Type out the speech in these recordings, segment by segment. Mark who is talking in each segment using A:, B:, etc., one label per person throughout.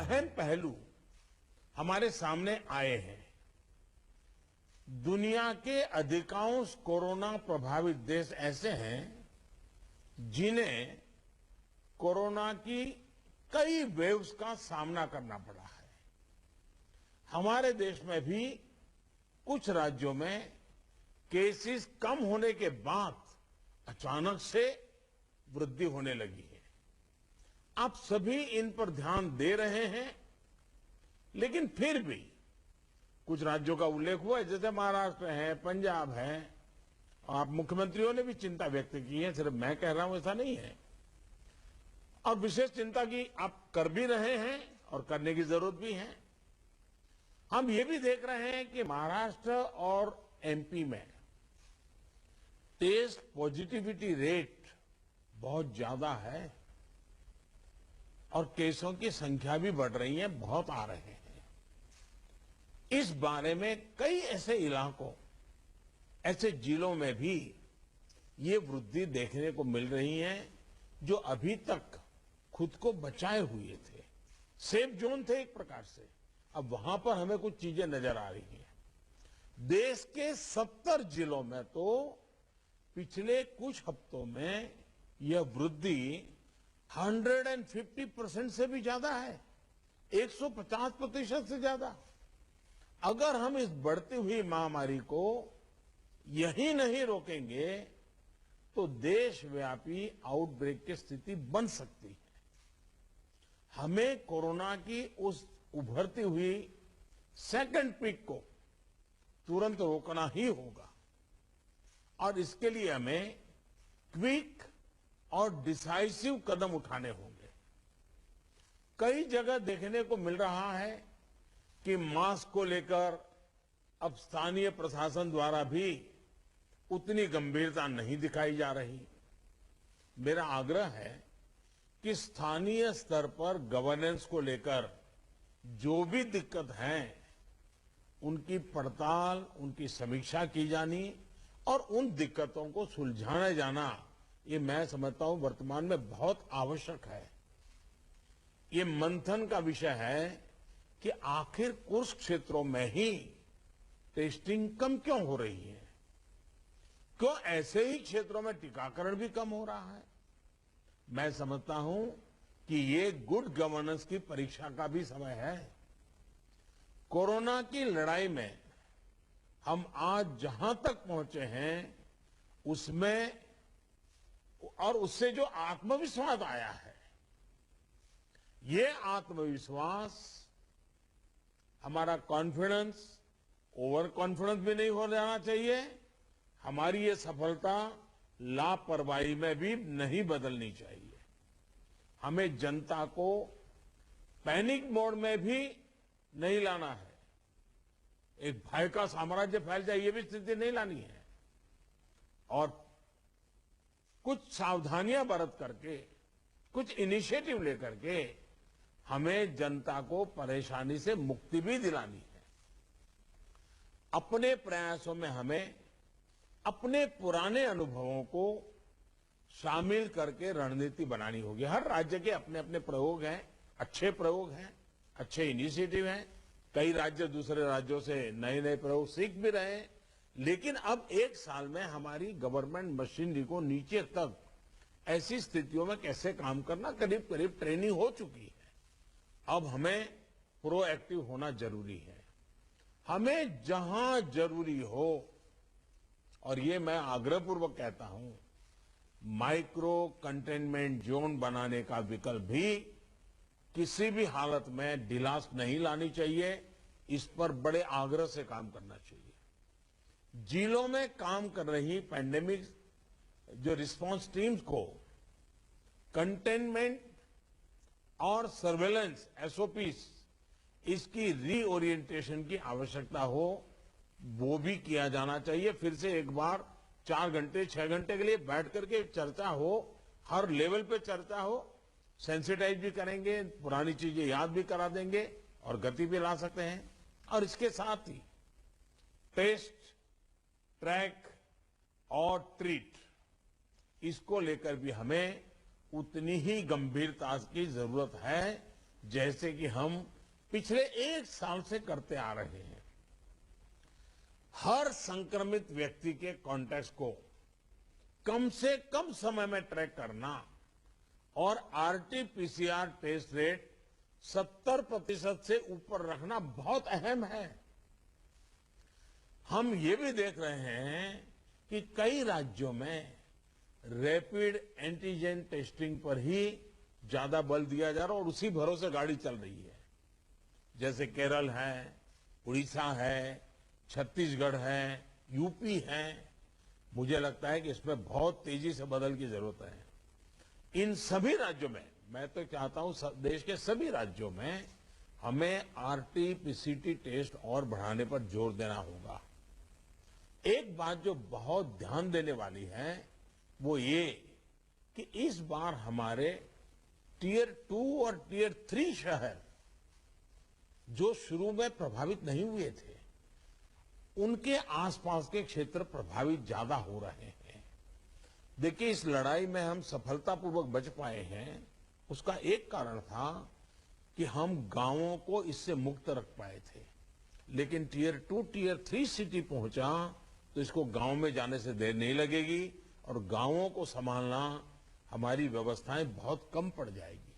A: अहम पहलू हमारे सामने आए हैं। दुनिया के अधिकांश कोरोना प्रभावित देश ऐसे हैं जिन्हें कोरोना की कई वेव्स का सामना करना पड़ा है। हमारे देश में भी कुछ राज्यों में केसेस कम होने के बाद अचानक से वृद्धि होने लगी है। आप सभी इन पर ध्यान दे रहे हैं, लेकिन फिर भी कुछ राज्यों का उल्लेख हुआ है, जैसे महाराष्ट्र है, पंजाब है। आप मुख्यमंत्रियों ने भी चिंता व्यक्त की है, सिर्फ मैं कह रहा हूं ऐसा नहीं है। और विशेष चिंता की आप कर भी रहे हैं और करने की जरूरत भी है। हम ये भी देख रहे हैं कि महाराष्ट्र और एमपी में टेस्ट पॉजिटिविटी रेट बहुत ज्यादा है और केसों की संख्या भी बढ़ रही है, बहुत आ रहे हैं। इस बारे में कई ऐसे इलाकों, ऐसे जिलों में भी ये वृद्धि देखने को मिल रही है जो अभी तक खुद को बचाए हुए थे, सेफ जोन थे एक प्रकार से। अब वहां पर हमें कुछ चीजें नजर आ रही हैं। देश के 70 जिलों में तो पिछले कुछ हफ्तों में यह वृद्धि 150% से भी ज्यादा है, 150% से ज्यादा। अगर हम इस बढ़ती हुई महामारी को यही नहीं रोकेंगे तो देशव्यापी आउटब्रेक की स्थिति बन सकती है। हमें कोरोना की उस उभरती हुई सेकंड पीक को तुरंत रोकना ही होगा और इसके लिए हमें क्विक और डिसाइसिव कदम उठाने होंगे। कई जगह देखने को मिल रहा है कि मास्क को लेकर अब स्थानीय प्रशासन द्वारा भी उतनी गंभीरता नहीं दिखाई जा रही। मेरा आग्रह है कि स्थानीय स्तर पर गवर्नेंस को लेकर जो भी दिक्कत है उनकी पड़ताल, उनकी समीक्षा की जानी और उन दिक्कतों को सुलझाया जाना, ये मैं समझता हूं वर्तमान में बहुत आवश्यक है। ये मंथन का विषय है कि आखिर कुछ क्षेत्रों में ही टेस्टिंग कम क्यों हो रही है, क्यों ऐसे ही क्षेत्रों में टीकाकरण भी कम हो रहा है। मैं समझता हूं कि ये गुड गवर्नेंस की परीक्षा का भी समय है। कोरोना की लड़ाई में हम आज जहां तक पहुंचे हैं उसमें और उससे जो आत्मविश्वास आया है, ये आत्मविश्वास, हमारा कॉन्फिडेंस ओवर कॉन्फिडेंस भी नहीं हो जाना चाहिए। हमारी ये सफलता लापरवाही में भी नहीं बदलनी चाहिए। हमें जनता को पैनिक मोड में भी नहीं लाना है। एक भय का साम्राज्य फैल जाए, ये भी स्थिति नहीं लानी है। और कुछ सावधानियां बरत करके, कुछ इनिशिएटिव लेकर के हमें जनता को परेशानी से मुक्ति भी दिलानी है। अपने प्रयासों में हमें अपने पुराने अनुभवों को शामिल करके रणनीति बनानी होगी। हर राज्य के अपने अपने प्रयोग हैं, अच्छे प्रयोग हैं, अच्छे इनिशिएटिव हैं। कई राज्य दूसरे राज्यों से नए नए प्रयोग सीख भी रहे हैं। लेकिन अब एक साल में हमारी गवर्नमेंट मशीनरी को नीचे तक ऐसी स्थितियों में कैसे काम करना, करीब करीब ट्रेनिंग हो चुकी है। अब हमें प्रोएक्टिव होना जरूरी है। हमें जहां जरूरी हो, और ये मैं आग्रहपूर्वक कहता हूं, माइक्रो कंटेनमेंट जोन बनाने का विकल्प भी किसी भी हालत में ढिलास नहीं लानी चाहिए। इस पर बड़े आग्रह से काम करना चाहिए। जिलों में काम कर रही पैंडेमिक जो रिस्पांस टीम्स को कंटेनमेंट और सर्वेलेंस एसओपीस, इसकी रीओरिएंटेशन की आवश्यकता हो, वो भी किया जाना चाहिए। फिर से एक बार 4 घंटे 6 घंटे के लिए बैठ करके चर्चा हो, हर लेवल पे चर्चा हो, सेंसिटाइज भी करेंगे, पुरानी चीजें याद भी करा देंगे और गति भी ला सकते हैं। और इसके साथ ही टेस्ट, ट्रैक और ट्रीट, इसको लेकर भी हमें उतनी ही गंभीरता की जरूरत है जैसे कि हम पिछले 1 साल से करते आ रहे हैं। हर संक्रमित व्यक्ति के कॉन्टैक्ट्स को कम से कम समय में ट्रैक करना और आरटी-पीसीआर टेस्ट रेट 70% से ऊपर रखना बहुत अहम है। हम ये भी देख रहे हैं कि कई राज्यों में रैपिड एंटीजन टेस्टिंग पर ही ज्यादा बल दिया जा रहा है और उसी भरोसे गाड़ी चल रही है। जैसे केरल है, उड़ीसा है, छत्तीसगढ़ है, यूपी है। मुझे लगता है कि इसमें बहुत तेजी से बदल की जरूरत है। इन सभी राज्यों में, मैं तो चाहता हूं देश के सभी राज्यों में हमें आरटी-पीसीआर टेस्ट और बढ़ाने पर जोर देना होगा। एक बात जो बहुत ध्यान देने वाली है वो ये कि इस बार हमारे टियर 2 और टियर 3 शहर जो शुरू में प्रभावित नहीं हुए थे, उनके आसपास के क्षेत्र प्रभावित ज्यादा हो रहे हैं। देखिए, इस लड़ाई में हम सफलतापूर्वक बच पाए हैं, उसका एक कारण था कि हम गांवों को इससे मुक्त रख पाए थे। लेकिन टियर 2, टियर 3 सिटी पहुंचा तो इसको गांव में जाने से देर नहीं लगेगी और गांवों को संभालना हमारी व्यवस्थाएं बहुत कम पड़ जाएगी।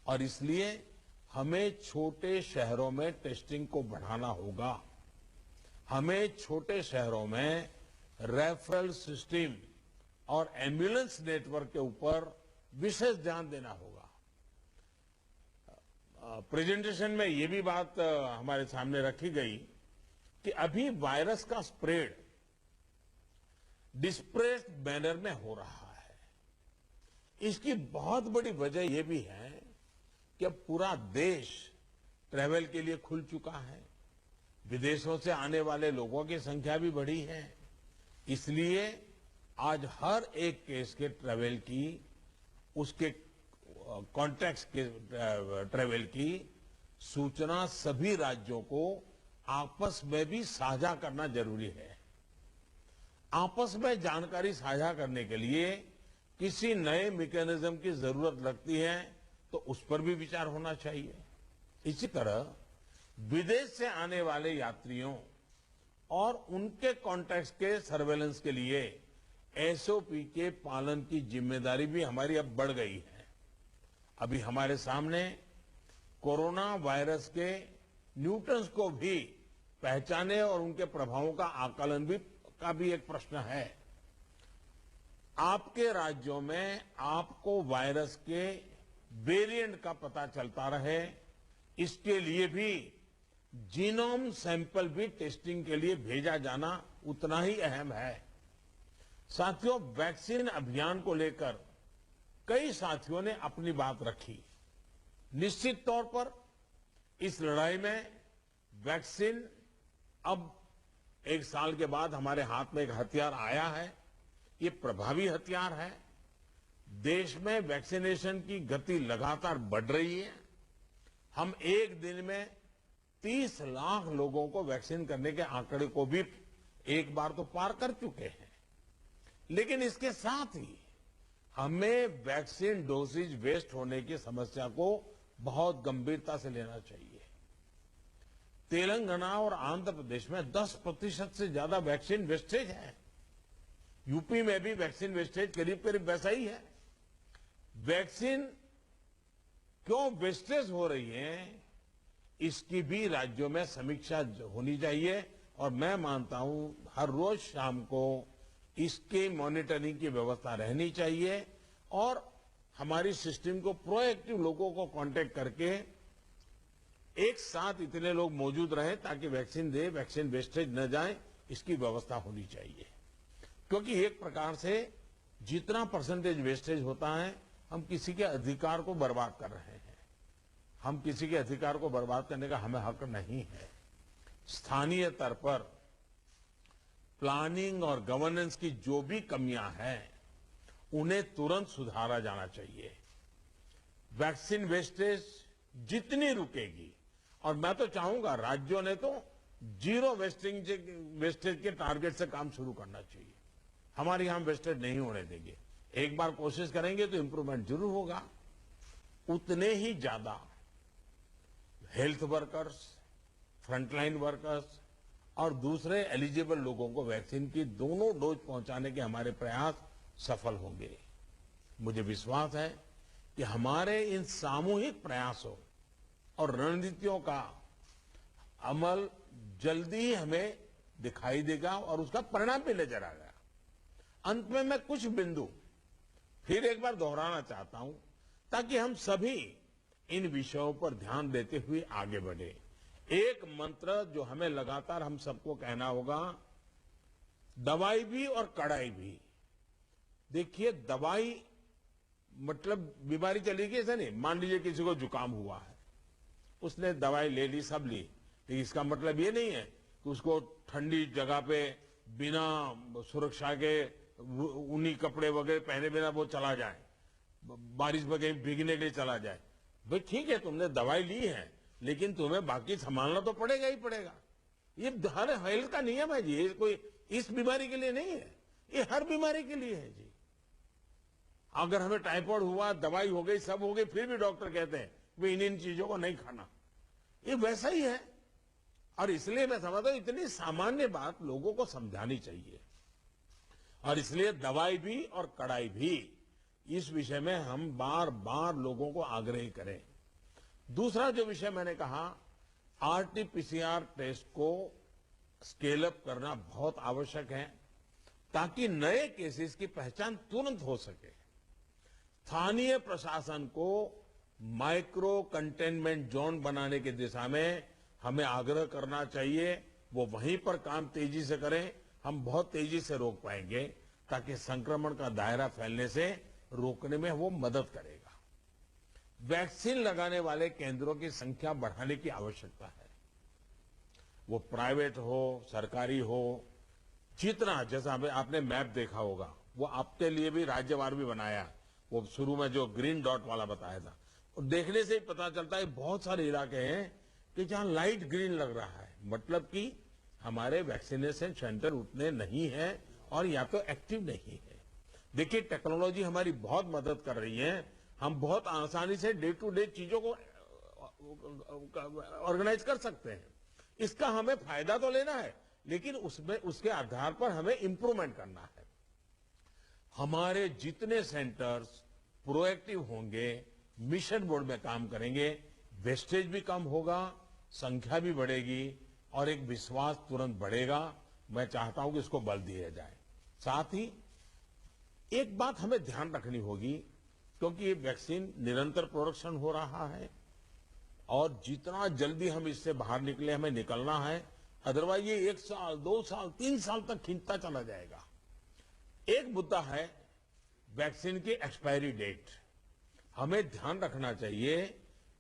A: और इसलिए हमें छोटे शहरों में टेस्टिंग को बढ़ाना होगा। हमें छोटे शहरों में रेफरल सिस्टम और एम्बुलेंस नेटवर्क के ऊपर विशेष ध्यान देना होगा। प्रेजेंटेशन में ये भी बात हमारे सामने रखी गई कि अभी वायरस का स्प्रेड डिस्प्रेस्ड मैनर में हो रहा है। इसकी बहुत बड़ी वजह यह भी है कि अब पूरा देश ट्रैवल के लिए खुल चुका है। विदेशों से आने वाले लोगों की संख्या भी बढ़ी है। इसलिए आज हर एक केस के ट्रैवल की, उसके कॉन्टैक्ट्स के ट्रैवल की सूचना सभी राज्यों को आपस में भी साझा करना जरूरी है। आपस में जानकारी साझा करने के लिए किसी नए मैकेनिज्म की जरूरत लगती है तो उस पर भी विचार होना चाहिए। इसी तरह विदेश से आने वाले यात्रियों और उनके कॉन्टैक्ट्स के सर्वेलेंस के लिए एसओपी के पालन की जिम्मेदारी भी हमारी अब बढ़ गई है। अभी हमारे सामने कोरोना वायरस के न्यूटन्स को भी पहचाने और उनके प्रभावों का आकलन का भी एक प्रश्न है। आपके राज्यों में आपको वायरस के वेरिएंट का पता चलता रहे, इसके लिए भी जीनोम सैंपल भी टेस्टिंग के लिए भेजा जाना उतना ही अहम है। साथियों, वैक्सीन अभियान को लेकर कई साथियों ने अपनी बात रखी। निश्चित तौर पर इस लड़ाई में वैक्सीन अब 1 साल के बाद हमारे हाथ में एक हथियार आया है। ये प्रभावी हथियार है। देश में वैक्सीनेशन की गति लगातार बढ़ रही है। हम एक दिन में 30 लाख लोगों को वैक्सीन करने के आंकड़े को भी एक बार तो पार कर चुके हैं। लेकिन इसके साथ ही हमें वैक्सीन डोसेज वेस्ट होने की समस्या को बहुत गंभीरता से लेना चाहिए। तेलंगाना और आंध्र प्रदेश में 10% से ज्यादा वैक्सीन वेस्टेज है। यूपी में भी वैक्सीन वेस्टेज करीब करीब वैसा ही है। वैक्सीन क्यों वेस्टेज हो रही है, इसकी भी राज्यों में समीक्षा होनी चाहिए और मैं मानता हूं हर रोज शाम को इसके मॉनिटरिंग की व्यवस्था रहनी चाहिए और हमारी सिस्टम को प्रोएक्टिव लोगों को कांटेक्ट करके एक साथ इतने लोग मौजूद रहें ताकि वैक्सीन दे, वैक्सीन वेस्टेज न जाए, इसकी व्यवस्था होनी चाहिए। क्योंकि एक प्रकार से जितना परसेंटेज वेस्टेज होता है, हम किसी के अधिकार को बर्बाद कर रहे हैं। हम किसी के अधिकार को बर्बाद करने का हमें हक नहीं है। स्थानीय स्तर पर प्लानिंग और गवर्नेंस की जो भी कमियां हैं, उन्हें तुरंत सुधारा जाना चाहिए। वैक्सीन वेस्टेज जितनी रुकेगी, और मैं तो चाहूंगा राज्यों ने तो जीरो वेस्टेज के टारगेट से काम शुरू करना चाहिए। हमारे यहां वेस्टेज नहीं होने देंगे। एक बार कोशिश करेंगे तो इंप्रूवमेंट जरूर होगा। उतने ही ज्यादा हेल्थ वर्कर्स, फ्रंटलाइन वर्कर्स और दूसरे एलिजिबल लोगों को वैक्सीन की दोनों डोज पहुंचाने के हमारे प्रयास सफल होंगे। मुझे विश्वास है कि हमारे इन सामूहिक प्रयासों और रणनीतियों का अमल जल्दी ही हमें दिखाई देगा और उसका परिणाम भी नजर आएगा। अंत में मैं कुछ बिंदु फिर एक बार दोहराना चाहता हूं ताकि हम सभी इन विषयों पर ध्यान देते हुए आगे बढ़े। एक मंत्र जो हमें लगातार हम सबको कहना होगा, दवाई भी और कड़ाई भी। देखिए, दवाई मतलब बीमारी चली गई ऐसा नहीं। मान लीजिए किसी को जुकाम हुआ है, उसने दवाई ले ली, सब ली, लेकिन इसका मतलब ये नहीं है कि उसको ठंडी जगह पे बिना सुरक्षा के ऊनी कपड़े वगैरह पहने बिना वो चला जाए, बारिश में कहीं भीगने के लिए चला जाए। भाई ठीक है, तुमने दवाई ली है, लेकिन तुम्हें बाकी संभालना तो पड़ेगा ही पड़ेगा। ये हर हेल्थ का नियम है जी, ये कोई इस बीमारी के लिए नहीं है, ये हर बीमारी के लिए है जी। अगर हमें टाइफाइड हुआ, दवाई हो गई, सब हो गई, फिर भी डॉक्टर कहते हैं वे इन चीजों को नहीं खाना, ये वैसा ही है। और इसलिए मैं समझता हूं इतनी सामान्य बात लोगों को समझानी चाहिए, और इसलिए दवाई भी और कड़ाई भी, इस विषय में हम बार बार लोगों को आग्रह करें। दूसरा जो विषय मैंने कहा, आरटीपीसीआर टेस्ट को स्केल अप करना बहुत आवश्यक है ताकि नए केसेस की पहचान तुरंत हो सके। स्थानीय प्रशासन को माइक्रो कंटेनमेंट जोन बनाने की दिशा में हमें आग्रह करना चाहिए। वो वहीं पर काम तेजी से करें, हम बहुत तेजी से रोक पाएंगे, ताकि संक्रमण का दायरा फैलने से रोकने में वो मदद करेगा। वैक्सीन लगाने वाले केंद्रों की संख्या बढ़ाने की आवश्यकता है। वो प्राइवेट हो, सरकारी हो, जितना, जैसा आपने मैप देखा होगा, वो आपके लिए भी राज्यवार भी बनाया। वो शुरू में जो ग्रीन डॉट वाला बताया था, और देखने से ही पता चलता है बहुत सारे इलाके हैं कि जहां लाइट ग्रीन लग रहा है, मतलब कि हमारे वैक्सीनेशन सेंटर उतने नहीं है और या तो एक्टिव नहीं है। देखिए, टेक्नोलॉजी हमारी बहुत मदद कर रही है, हम बहुत आसानी से डे टू डे चीजों को ऑर्गेनाइज कर सकते हैं। इसका हमें फायदा तो लेना है, लेकिन उसमें उसके आधार पर हमें इंप्रूवमेंट करना है। हमारे जितने सेंटर्स प्रोएक्टिव होंगे, मिशन मोड में काम करेंगे, वेस्टेज भी कम होगा, संख्या भी बढ़ेगी और एक विश्वास तुरंत बढ़ेगा। मैं चाहता हूं कि इसको बल दिया जाए। साथ ही एक बात हमें ध्यान रखनी होगी, क्योंकि ये वैक्सीन निरंतर प्रोडक्शन हो रहा है और जितना जल्दी हम इससे बाहर निकले हमें निकलना है, अदरवाइज ये 1 साल, 2 साल, 3 साल तक खींचता चला जाएगा। एक मुद्दा है वैक्सीन की एक्सपायरी डेट। हमें ध्यान रखना चाहिए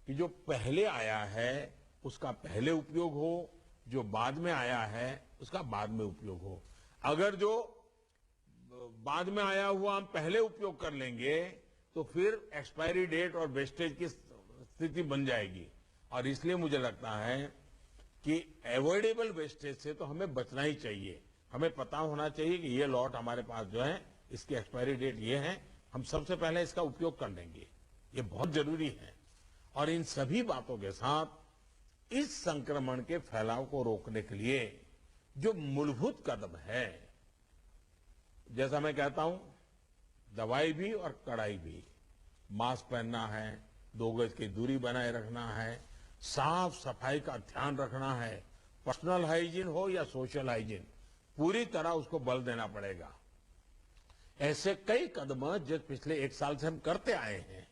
A: कि जो पहले आया है उसका पहले उपयोग हो, जो बाद में आया है उसका बाद में उपयोग हो। अगर जो बाद में आया हुआ हम पहले उपयोग कर लेंगे तो फिर एक्सपायरी डेट और वेस्टेज की स्थिति बन जाएगी। और इसलिए मुझे लगता है कि अवॉइडेबल वेस्टेज से तो हमें बचना ही चाहिए। हमें पता होना चाहिए कि ये लॉट हमारे पास जो है इसकी एक्सपायरी डेट ये है, हम सबसे पहले इसका उपयोग कर लेंगे, ये बहुत जरूरी है। और इन सभी बातों के साथ इस संक्रमण के फैलाव को रोकने के लिए जो मूलभूत कदम है, जैसा मैं कहता हूं, दवाई भी और कड़ाई भी, मास्क पहनना है, 2 गज की दूरी बनाए रखना है, साफ सफाई का ध्यान रखना है, पर्सनल हाइजीन हो या सोशल हाइजीन, पूरी तरह उसको बल देना पड़ेगा। ऐसे कई कदम जो पिछले 1 साल से हम करते आए हैं,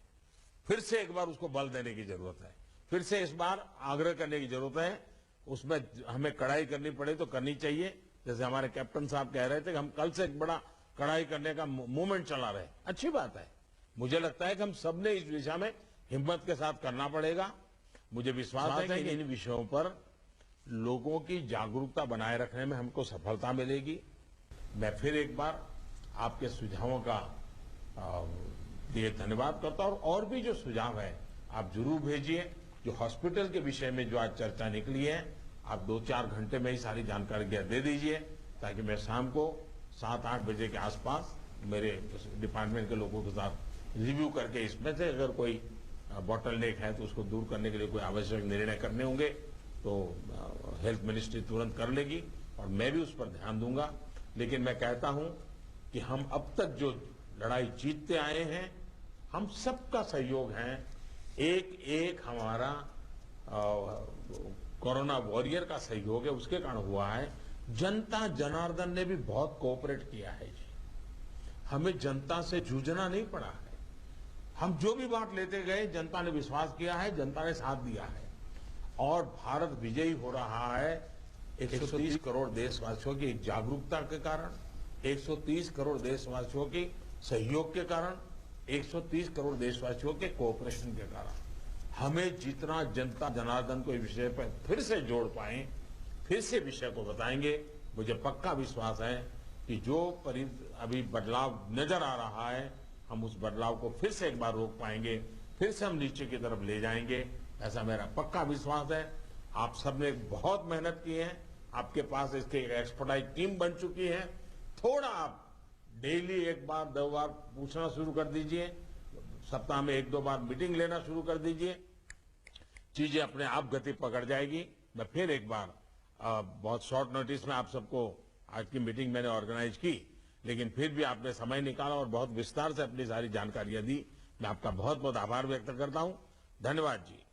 A: फिर से एक बार उसको बल देने की जरूरत है, फिर से इस बार आग्रह करने की जरूरत है। उसमें हमें कड़ाई करनी पड़े तो करनी चाहिए। जैसे हमारे कैप्टन साहब कह रहे थे कि हम कल से एक बड़ा कड़ाई करने का मूवमेंट चला रहे, अच्छी बात है। मुझे लगता है कि हम सबने इस दिशा में हिम्मत के साथ करना पड़ेगा। मुझे विश्वास है कि इन विषयों पर लोगों की जागरूकता बनाए रखने में हमको सफलता मिलेगी। मैं फिर एक बार आपके सुझावों का लिए धन्यवाद करता हूं, और भी जो सुझाव है आप जरूर भेजिए। जो हॉस्पिटल के विषय में जो आज चर्चा निकली है, आप 2-4 घंटे में ही सारी जानकारी दे दीजिए, ताकि मैं शाम को 7-8 बजे के आसपास मेरे डिपार्टमेंट के लोगों के साथ रिव्यू करके इसमें से अगर कोई बॉटलनेक है तो उसको दूर करने के लिए कोई आवश्यक निर्णय करने होंगे तो हेल्थ मिनिस्ट्री तुरंत कर लेगी और मैं भी उस पर ध्यान दूंगा। लेकिन मैं कहता हूं कि हम अब तक जो लड़ाई जीतते आए हैं, हम सबका सहयोग है। एक एक हमारा कोरोना वॉरियर का सहयोग है, उसके कारण हुआ है। जनता जनार्दन ने भी बहुत कोऑपरेट किया है जी। हमें जनता से जूझना नहीं पड़ा है। हम जो भी बात लेते गए, जनता ने विश्वास किया है, जनता ने साथ दिया है और भारत विजयी हो रहा है 130 करोड़ देशवासियों की जागरूकता के कारण, 130 करोड़ देशवासियों के सहयोग के कारण, 130 करोड़ देशवासियों के कोऑपरेशन के कारण। हमें जितना जनता जनार्दन को इस विषय पर फिर से जोड़ पाए, फिर से विषय को बताएंगे, मुझे पक्का विश्वास है कि जो अभी बदलाव नजर आ रहा है, हम उस बदलाव को फिर से एक बार रोक पाएंगे, फिर से हम नीचे की तरफ ले जाएंगे, ऐसा मेरा पक्का विश्वास है। आप सबने बहुत मेहनत की है, आपके पास इसके एक एक्सपर्टाइज टीम बन चुकी है। थोड़ा आप डेली एक बार 2 बार पूछना शुरू कर दीजिए, सप्ताह में 1-2 बार मीटिंग लेना शुरू कर दीजिए, चीजें अपने आप गति पकड़ जाएगी। मैं फिर एक बार बहुत शॉर्ट नोटिस में आप सबको आज की मीटिंग मैंने ऑर्गेनाइज की, लेकिन फिर भी आपने समय निकाला और बहुत विस्तार से अपनी सारी जानकारियां दी। मैं आपका बहुत बहुत आभार व्यक्त करता हूं। धन्यवाद जी।